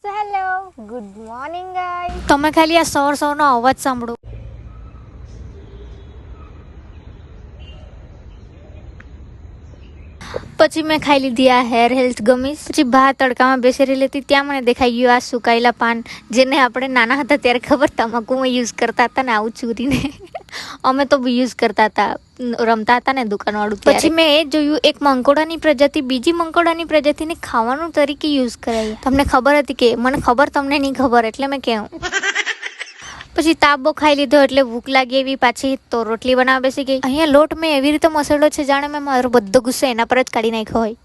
So hello, good morning guys. તમે ખાલી આ સૌરનો અવાજ સાંભળો. પછી મેં ખાઈ લીધી આ હેર હેલ્થ ગમીસ. પછી બહાર તડકામાં બેસી રહેલી હતી, ત્યાં મને દેખાઈ ગયું આ સુકાયેલા પાન, જેને આપણે નાના હતા ત્યારે ખબર તમાકુમાં યુઝ કરતા હતા ને, આવું ચૂરીને અમે તો યુઝ કરતા હતા, રમતા હતા ને દુકાનવાળું. પછી મેં એ જોયું, એક મંકોડાની પ્રજાતિ બીજી મંકોડાની પ્રજાતિને ખાવાનું તરીકે યુઝ કરાય. તમને ખબર હતી કે? મને ખબર, તમને નહીં ખબર, એટલે મેં કહું. પછી તાબો ખાઈ લીધો એટલે ભૂખ લાગી એવી, પાછી તો રોટલી બનાવવા બેસી ગઈ. અહીંયા લોટ મેં એવી રીતે મસળ્યો છે જાણે મેં મારો બધો ગુસ્સો એના પર જ કાઢી નાખ્યો હોય.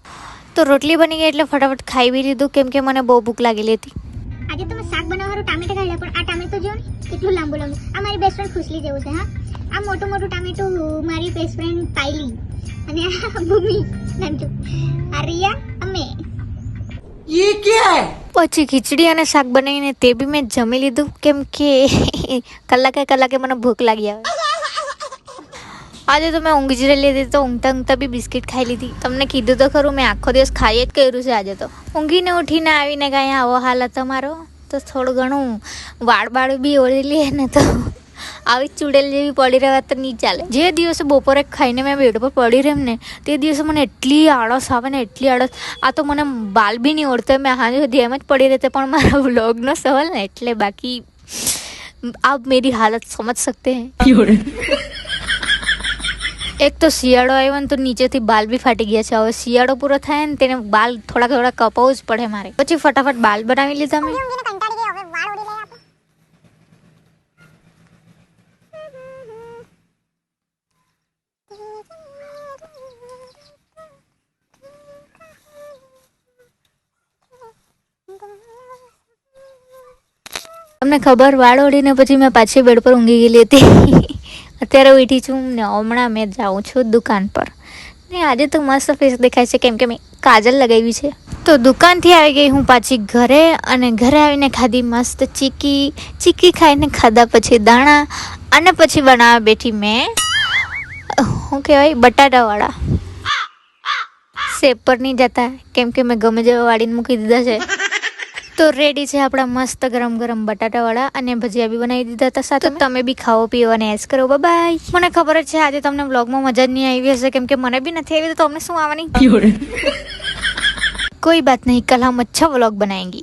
તો રોટલી બની ગઈ એટલે ફટાફટ ખાઈ બી લીધું, કેમ કે મને બહુ ભૂખ લાગેલી હતી. આજે તો મેં શાક બનાવવાનું ટામેટા ખાઈ પણ આ ટામેટો જો ને કેટલું લાંબુ લાંબુ. આ મારી બેસ્ટ ફ્રેન્ડ ખુશલી જેવું છે. હા, આ મોટું મોટું ટામેટું મારી બેસ્ટ ફ્રેન્ડ પાયલી, અને આ ભૂમિ નાનચુ, આ રિયા, અમે. ये क्या है? પછી ખીચડી અને શાક બનાવીને તે બી મેં જમી લીધું, કેમ કે કલાકે મને ભૂખ લાગી આવે. આજે તો મેં ઊંઘી જ રહેલી હતી, તો ઊંઘતા ઊંઘતા બી બિસ્કિટ ખાઈ લીધી. તમને કીધું તો ખરું, મેં આખો દિવસ ખાઈ જ કર્યું છે. આજે તો ઊંઘીને ઉઠીને આવીને કાંઈ આવો હાલ હતો મારો, તો થોડું ઘણું વાળ બી ઓળી લે ને, તો આવી ચૂડેલ જેવી પડી રહેવા તો નહીં ચાલે. જે દિવસે બપોરે ખાઈને મેં બેડ પર પડી રહેમ ને, તે દિવસે મને એટલી આળસ આવે ને, એટલી આળસ. આ તો મને બાલ બી નહીં ઓળતો, મેં હાજે સુધી એમ જ પડી રહેતે. પણ મારા વ્લોગનો સવાલ ને, એટલે બાકી આપ મેરી હાલત સમજ સકતે હૈ. એક તો શિયાળો આવ્યો ને, તો નીચેથી બાલ બી ફાટી ગયા છે. હવે શિયાળો પૂરો થાય ને, તેને બાલ થોડા કપાવવું જ પડે મારે. પછી ફટાફટ બાલ બનાવી લીધા મેં. તમને ખબર, વાળ ઓળીને પછી મેં પાછી બેડ પર ઊંઘી ગયેલી હતી. અત્યારે ઉઠી છું ને હમણાં મેં જાઉં છું દુકાન પર. ને આજે તો મસ્ત ફેસ દેખાય છે, કેમ કે મેં કાજલ લગાવી છે. તો દુકાનથી આવી ગઈ હું પાછી ઘરે, અને ઘરે આવીને ખાધી મસ્ત ચીકી ખાઈને ખાધા પછી દાણા, અને પછી બનાવવા બેઠી મેં શું કહેવાય, બટાટાવાળા. શેપ પર નહીં જતા, કેમ કે મેં ગમે જેવા વાળીને મૂકી દીધા છે. તો રેડી છે આપણા મસ્ત ગરમ ગરમ બટાટાવાળા, અને ભજીયા બી બનાવી દીધા હતા સાથે. તમે બી ખાઓ પીઓ અને એસ કરો. બાય. મને ખબર જ છે આજે તમને વ્લોગમાં મજા જ નહીં આવી હશે, કેમ કે મને બી નથી આવી, તો તમને શું આવવાની. કોઈ બાત નહીં, કલ હમ અચ્છા વ્લોગ બનાએંગે.